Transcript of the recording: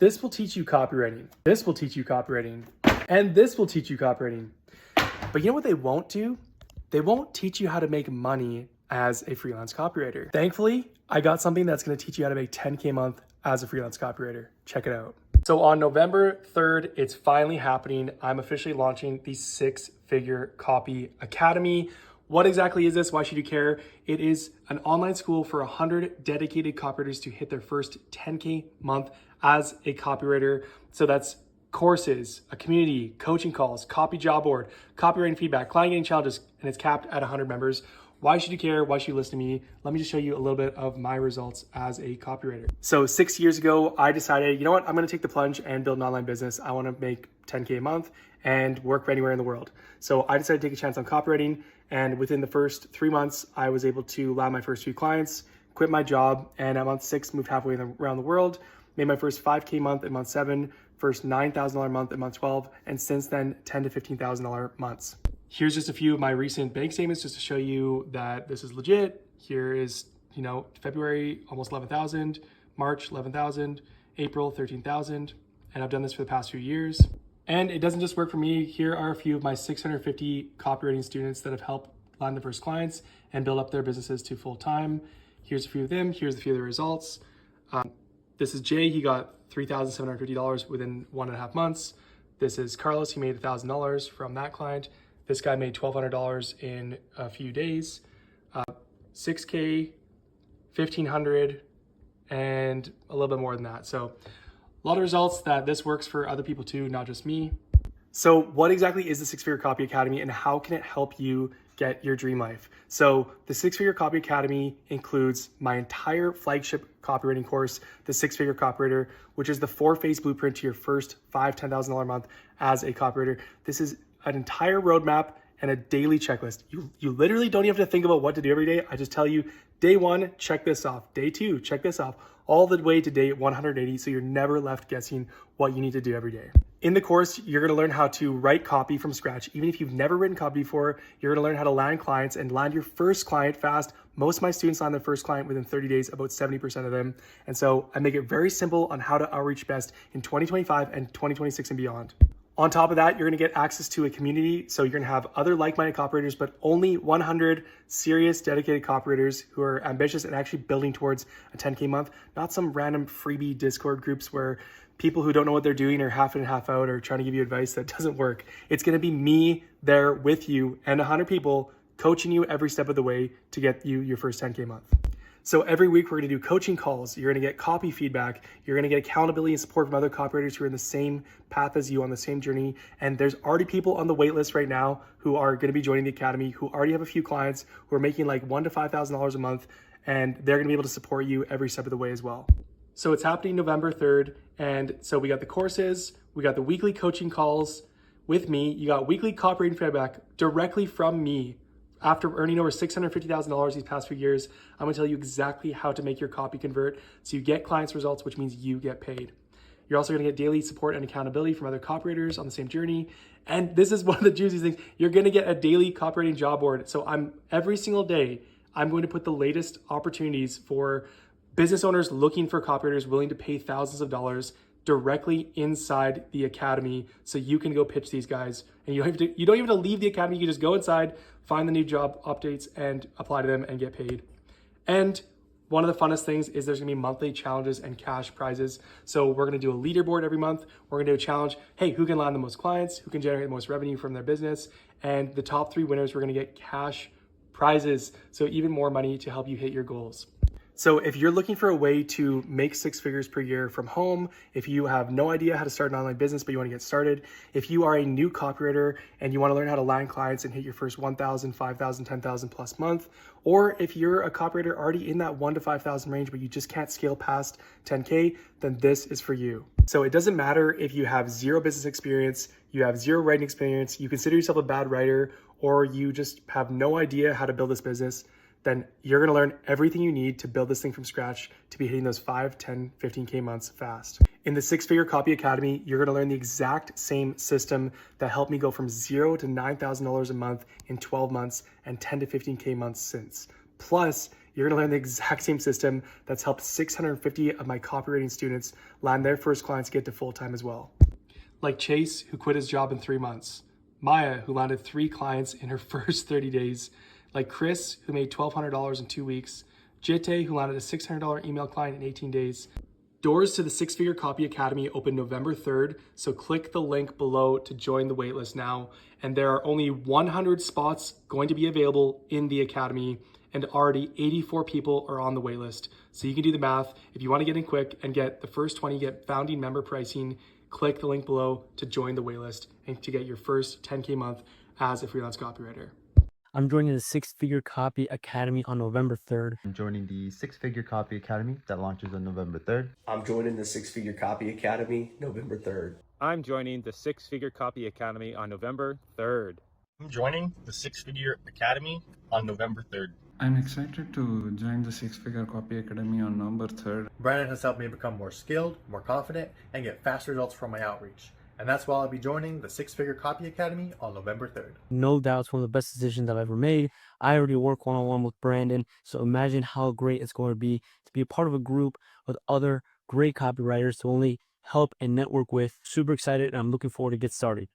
This will teach you copywriting. This will teach you copywriting. And this will teach you copywriting. But you know what they won't do? They won't teach you how to make money as a freelance copywriter. Thankfully, I got something that's gonna teach you how to make 10K a month as a freelance copywriter. Check it out. So on November 3rd, it's finally happening. I'm officially launching the 6-Figure Copy Academy. What exactly is this? Why should you care? It is an online school for 100 dedicated copywriters to hit their first 10K month as a copywriter. So that's courses, a community, coaching calls, copy job board, copywriting feedback, client getting challenges, and it's capped at 100 members. Why should you care? Why should you listen to me? Let me just show you a little bit of my results as a copywriter. So 6 years ago, I decided, you know what? I'm gonna take the plunge and build an online business. I wanna make 10K a month and work anywhere in the world. So I decided to take a chance on copywriting. And within the first 3 months, I was able to land my first few clients, quit my job, and at month 6, moved halfway around the world, made my first 5K month in month 7, first $9,000 month in month 12, and since then, $10,000 to $15,000 months. Here's just a few of my recent bank statements just to show you that this is legit. Here is, February, almost 11,000, March, 11,000, April, 13,000. And I've done this for the past few years. And it doesn't just work for me. Here are a few of my 650 copywriting students that have helped land the first clients and build up their businesses to full time. Here's a few of them. Here's a few of the results. This is Jay. He got $3,750 within 1.5 months. This is Carlos. He made $1,000 from that client. This guy made $1,200 in a few days. 6K, 1,500, and a little bit more than that. So a lot of results that this works for other people too, not just me. So what exactly is the 6-Figure Copy Academy and how can it help you get your dream life? So the 6-Figure Copy Academy includes my entire flagship copywriting course, the 6-Figure Copywriter, which is the 4-phase blueprint to your first $5,000, $10,000 a month as a copywriter. This is an entire roadmap and a daily checklist. You literally don't even have to think about what to do every day. I just tell you, day 1, check this off. Day 2, check this off, all the way to day 180. So you're never left guessing what you need to do every day. In the course, you're gonna learn how to write copy from scratch. Even if you've never written copy before, you're gonna learn how to land clients and land your first client fast. Most of my students land their first client within 30 days, about 70% of them. And so I make it very simple on how to outreach best in 2025 and 2026 and beyond. On top of that, you're gonna get access to a community. So you're gonna have other like-minded copywriters, but only 100 serious, dedicated copywriters who are ambitious and actually building towards a 10K month, not some random freebie Discord groups where people who don't know what they're doing are half in, half out or trying to give you advice that doesn't work. It's gonna be me there with you and 100 people coaching you every step of the way to get you your first 10K month. So every week we're gonna do coaching calls. You're gonna get copy feedback. You're gonna get accountability and support from other copywriters who are in the same path as you on the same journey. And there's already people on the wait list right now who are gonna be joining the academy, who already have a few clients who are making like $1,000 to $5,000 a month. And they're gonna be able to support you every step of the way as well. So it's happening November 3rd. And so we got the courses, we got the weekly coaching calls with me. You got weekly copywriting feedback directly from me. After earning over $650,000 these past few years, I'm gonna tell you exactly how to make your copy convert so you get clients results, which means you get paid. You're also gonna get daily support and accountability from other copywriters on the same journey. And this is one of the juicy things, you're gonna get a daily copywriting job board. So every single day, I'm going to put the latest opportunities for business owners looking for copywriters willing to pay thousands of dollars directly inside the academy so you can go pitch these guys. And you don't even have to leave the academy, you can just go inside, find the new job updates and apply to them and get paid. And one of the funnest things is there's gonna be monthly challenges and cash prizes. So we're gonna do a leaderboard every month. We're gonna do a challenge. Hey, who can land the most clients? Who can generate the most revenue from their business? And the top 3 winners, we're gonna get cash prizes. So even more money to help you hit your goals. So if you're looking for a way to make 6 figures per year from home, if you have no idea how to start an online business, but you want to get started, if you are a new copywriter and you want to learn how to land clients and hit your first 1,000, 5,000, 10,000 plus month, or if you're a copywriter already in that 1,000 to 5,000 range, but you just can't scale past 10K, then this is for you. So it doesn't matter if you have 0 business experience, you have 0 writing experience, you consider yourself a bad writer, or you just have no idea how to build this business, then you're gonna learn everything you need to build this thing from scratch to be hitting those 5, 10, 15K months fast. In the 6-Figure Copy Academy, you're gonna learn the exact same system that helped me go from 0 to $9,000 a month in 12 months and 10 to 15K months since. Plus, You're gonna learn the exact same system that's helped 650 of my copywriting students land their first clients get to full-time as well. Like Chase, who quit his job in 3 months. Maya, who landed 3 clients in her first 30 days. Like Chris, who made $1,200 in 2 weeks. Jitte, who landed a $600 email client in 18 days. Doors to the Six Figure Copy Academy open November 3rd, so click the link below to join the waitlist now. And there are only 100 spots going to be available in the Academy, and already 84 people are on the waitlist. So you can do the math. If you want to get in quick and get the first 20 get founding member pricing, click the link below to join the waitlist and to get your first 10K month as a freelance copywriter. I'm joining the Six Figure Copy Academy on November 3rd. I'm joining the Six Figure Copy Academy that launches on November 3rd. I'm joining the Six Figure Copy Academy November 3rd. I'm joining the Six Figure Copy Academy on November 3rd. I'm joining the Six Figure Academy on November 3rd. I'm excited to join the Six Figure Copy Academy on November 3rd. Brandon has helped me become more skilled, more confident, and get fast results from my outreach. And that's why I'll be joining the Six Figure Copy Academy on November 3rd. No doubt it's one of the best decisions I've ever made. I already work one-on-one with Brandon, so imagine how great it's going to be a part of a group with other great copywriters to only help and network with. Super excited, and I'm looking forward to get started.